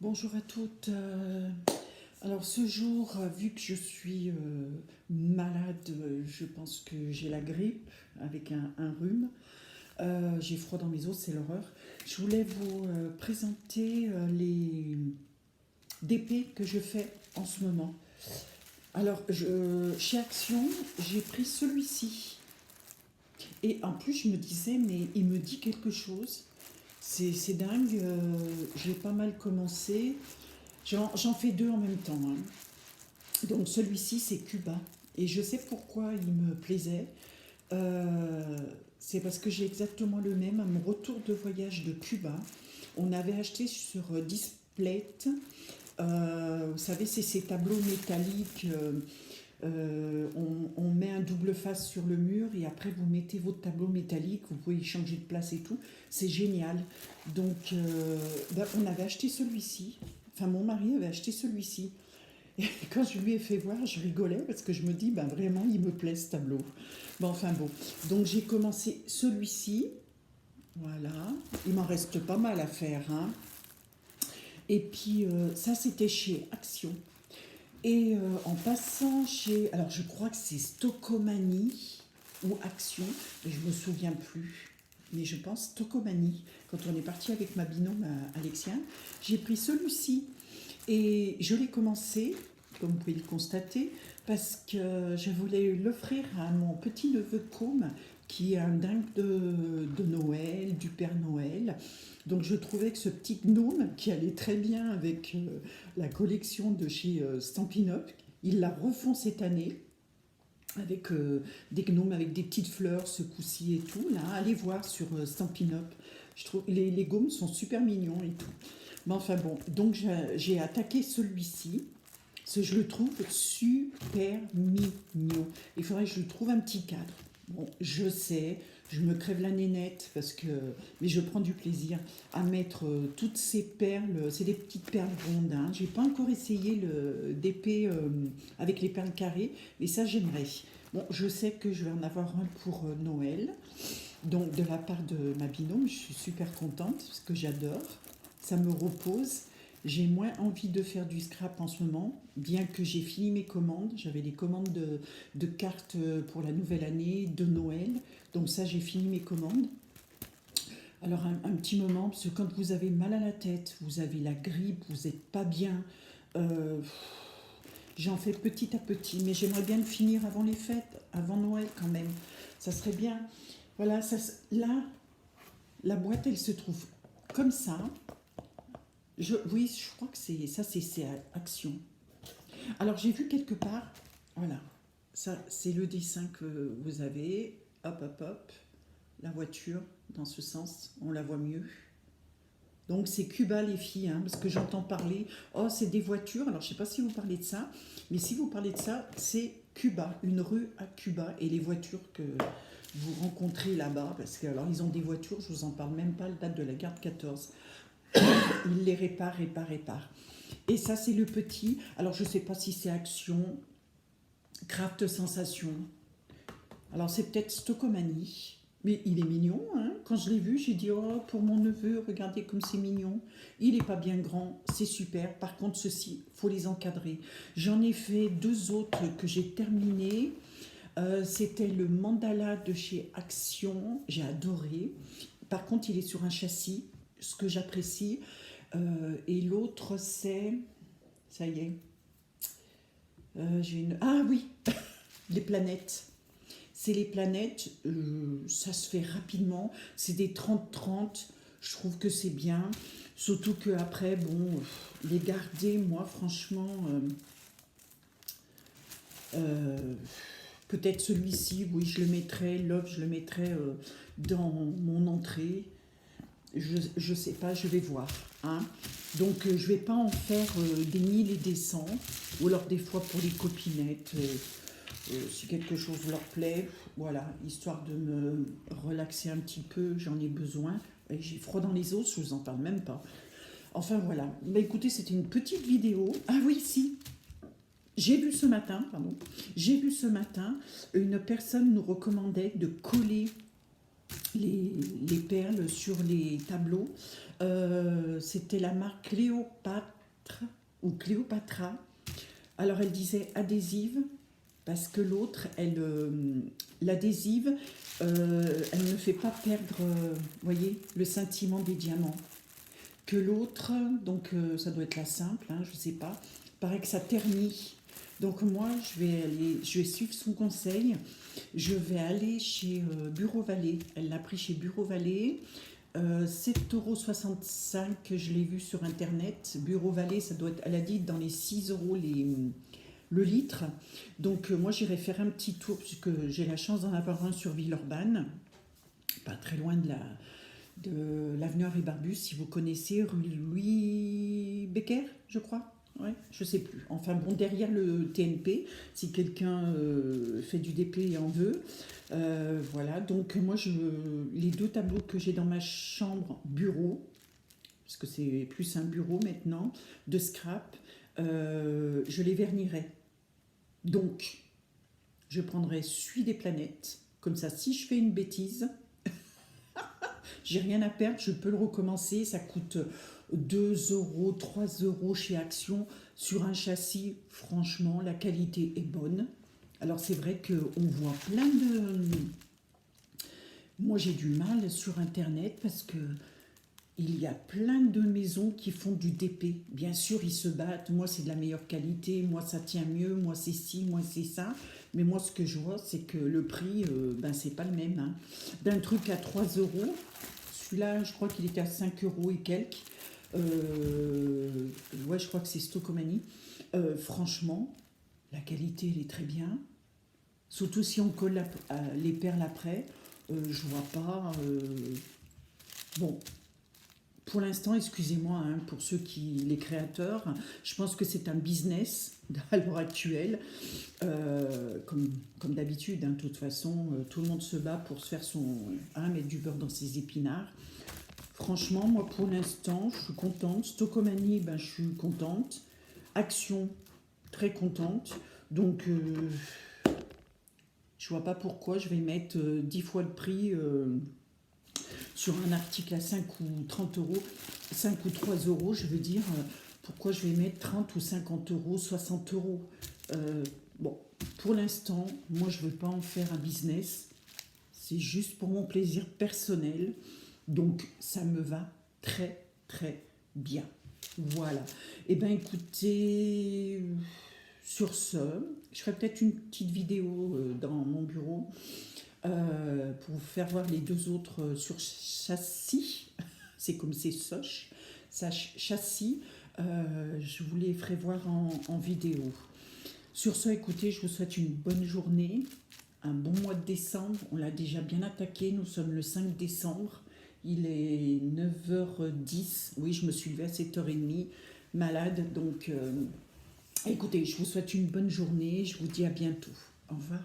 Bonjour à toutes. Alors ce jour, vu que je suis malade, je pense que j'ai la grippe avec un rhume. J'ai froid dans mes os, c'est l'horreur. Je voulais vous présenter les DP que je fais en ce moment. Alors chez Action, j'ai pris celui-ci. Et en plus, je me disais, mais il me dit quelque chose. C'est dingue, j'ai pas mal commencé. J'en fais deux en même temps, hein. Donc celui-ci, c'est Cuba. Et je sais pourquoi il me plaisait. Euh, c'est parce que j'ai exactement le même à mon retour de voyage de Cuba. On avait acheté sur Displate. Vous savez, c'est ces tableaux métalliques. On met un double face sur le mur et après vous mettez votre tableau métallique, vous pouvez y changer de place et tout. C'est génial. Donc, on avait acheté celui-ci. Enfin, mon mari avait acheté celui-ci. Et quand je lui ai fait voir, je rigolais parce que je me dis, ben vraiment, il me plaît ce tableau. Bon, enfin bon. Donc j'ai commencé celui-ci. Voilà. Il m'en reste pas mal à faire, hein. Et puis ça, c'était chez Action. Et en passant chez... Alors je crois que c'est Stocomanie ou Action, mais je me souviens plus. Mais je pense Stocomanie. Quand on est parti avec ma binôme Alexia, j'ai pris celui-ci. Et je l'ai commencé, comme vous pouvez le constater, parce que je voulais l'offrir à mon petit-neveu Com, qui est un dingue de Noël, du Père Noël. Donc je trouvais que ce petit gnome, qui allait très bien avec la collection de chez Stampin' Up, ils la refont cette année avec des gnomes avec des petites fleurs, ce coup-ci et tout. Là, allez voir sur Stampin' Up. Je trouve les gnomes sont super mignons et tout. Mais enfin bon, donc j'ai attaqué celui-ci. Parce que je le trouve super mignon. Il faudrait que je lui trouve un petit cadre. Bon, je sais, je me crève la nénette parce que, mais je prends du plaisir à mettre toutes ces perles. C'est des petites perles rondes, hein. J'ai pas encore essayé le d'épée avec les perles carrées, mais ça j'aimerais. Bon, je sais que je vais en avoir un pour Noël. Donc de la part de ma binôme, je suis super contente parce que j'adore. Ça me repose. J'ai moins envie de faire du scrap en ce moment, bien que j'ai fini mes commandes. J'avais des commandes de cartes pour la nouvelle année, de Noël. Donc ça, j'ai fini mes commandes. Alors un petit moment, parce que quand vous avez mal à la tête, vous avez la grippe, vous n'êtes pas bien, euh, j'en fais petit à petit. Mais j'aimerais bien le finir avant les fêtes, avant Noël quand même. Ça serait bien. Voilà, ça, là, la boîte, elle se trouve comme ça. Oui, je crois que c'est ça, c'est Action. Alors j'ai vu quelque part, voilà, ça c'est le dessin que vous avez, hop hop hop, la voiture dans ce sens, on la voit mieux. Donc c'est Cuba les filles, hein, parce que j'entends parler, oh c'est des voitures, alors je sais pas si vous parlez de ça, mais si vous parlez de ça, c'est Cuba, une rue à Cuba, et les voitures que vous rencontrez là-bas, parce que alors ils ont des voitures, je vous en parle même pas, le date de la garde 14. Ils les réparent. Et ça, c'est le petit. Alors, je ne sais pas si c'est Action, Craft Sensation. Alors, c'est peut-être Stocomanie. Mais il est mignon, hein. Quand je l'ai vu, j'ai dit, oh, pour mon neveu, regardez comme c'est mignon. Il n'est pas bien grand, c'est super. Par contre, ceci, il faut les encadrer. J'en ai fait deux autres que j'ai terminés. C'était le mandala de chez Action. J'ai adoré. Par contre, il est sur un châssis, ce que j'apprécie. Et l'autre, c'est... Ça y est. J'ai une... Ah oui, les planètes. C'est les planètes, ça se fait rapidement. C'est des 30-30. Je trouve que c'est bien. Surtout qu'après, bon, les garder, moi, franchement... peut-être celui-ci, oui, je le mettrai. L'autre, je le mettrai dans mon entrée. Je sais pas, je vais voir, hein. Donc je vais pas en faire des mille et des cents, ou alors des fois pour les copinettes, si quelque chose leur plaît, voilà, histoire de me relaxer un petit peu, j'en ai besoin. Et j'ai froid dans les os, je vous en parle même pas. Enfin voilà, bah écoutez, c'était une petite vidéo. Ah oui, si, j'ai vu ce matin, pardon, j'ai vu ce matin, une personne nous recommandait de coller les perles sur les tableaux. C'était la marque Cléopâtre ou Cléopatra. Alors elle disait adhésive, parce que l'autre, l'adhésive, elle ne fait pas perdre, voyez, le scintillement des diamants. Que l'autre, donc ça doit être la simple, hein, je ne sais pas, paraît que ça ternit. Donc moi, je vais suivre son conseil. Je vais aller chez Bureau Vallée. Elle l'a pris chez Bureau Vallée. 7,65 €, je l'ai vu sur internet. Bureau Vallée, ça doit être, elle a dit, dans les 6 € le litre. Donc moi, j'irai faire un petit tour, puisque j'ai la chance d'en avoir un sur Villeurbanne, pas très loin de l'avenue Henri Barbus, si vous connaissez, rue Louis Becker, je crois. Ouais, je sais plus. Enfin bon, derrière le TNP, si quelqu'un fait du DP et en veut. Voilà, donc moi, les 2 tableaux que j'ai dans ma chambre bureau, parce que c'est plus un bureau maintenant, de scrap, je les vernirai. Donc, je prendrai celui des planètes. Comme ça, si je fais une bêtise, j'ai rien à perdre, je peux le recommencer. Ça coûte 2 €, 3 € chez Action sur un châssis. Franchement, la qualité est bonne. Alors c'est vrai qu'on voit plein de... Moi j'ai du mal sur internet parce que il y a plein de maisons qui font du DP. Bien sûr, ils se battent. Moi, c'est de la meilleure qualité. Moi, ça tient mieux. Moi, c'est ci. Moi, c'est ça. Mais moi, ce que je vois, c'est que le prix, ben, c'est pas le même. Hein. D'un truc à 3 €. Celui-là, je crois qu'il était à 5 € et quelques. Ouais, je crois que c'est Stocomanie. Franchement, la qualité, elle est très bien. Surtout si on colle les perles après. Je vois pas... Bon, pour l'instant, excusez-moi, hein, pour ceux les créateurs, je pense que c'est un business à l'heure actuelle, comme d'habitude. Hein, de toute façon, tout le monde se bat pour se faire mettre du beurre dans ses épinards. Franchement, moi, pour l'instant, je suis contente. Stocomanie, ben, je suis contente. Action, très contente. Donc, je vois pas pourquoi je vais mettre 10 fois le prix... sur un article à 5 ou 30 €, 5 ou 3 €, je veux dire, pourquoi je vais mettre 30 ou 50 €, 60 €. Bon, pour l'instant, moi, je ne veux pas en faire un business. C'est juste pour mon plaisir personnel. Donc, ça me va très, très bien. Voilà. Eh bien, écoutez, sur ce, je ferai peut-être une petite vidéo dans mon bureau pour vous faire voir les 2 autres sur châssis. C'est comme c'est Soch, châssis. Je vous les ferai voir en vidéo. Sur ce, écoutez, je vous souhaite une bonne journée, un bon mois de décembre. On l'a déjà bien attaqué, nous sommes le 5 décembre. Il est 9h10. Oui, je me suis levée à 7h30, malade. Donc, écoutez, je vous souhaite une bonne journée. Je vous dis à bientôt. Au revoir.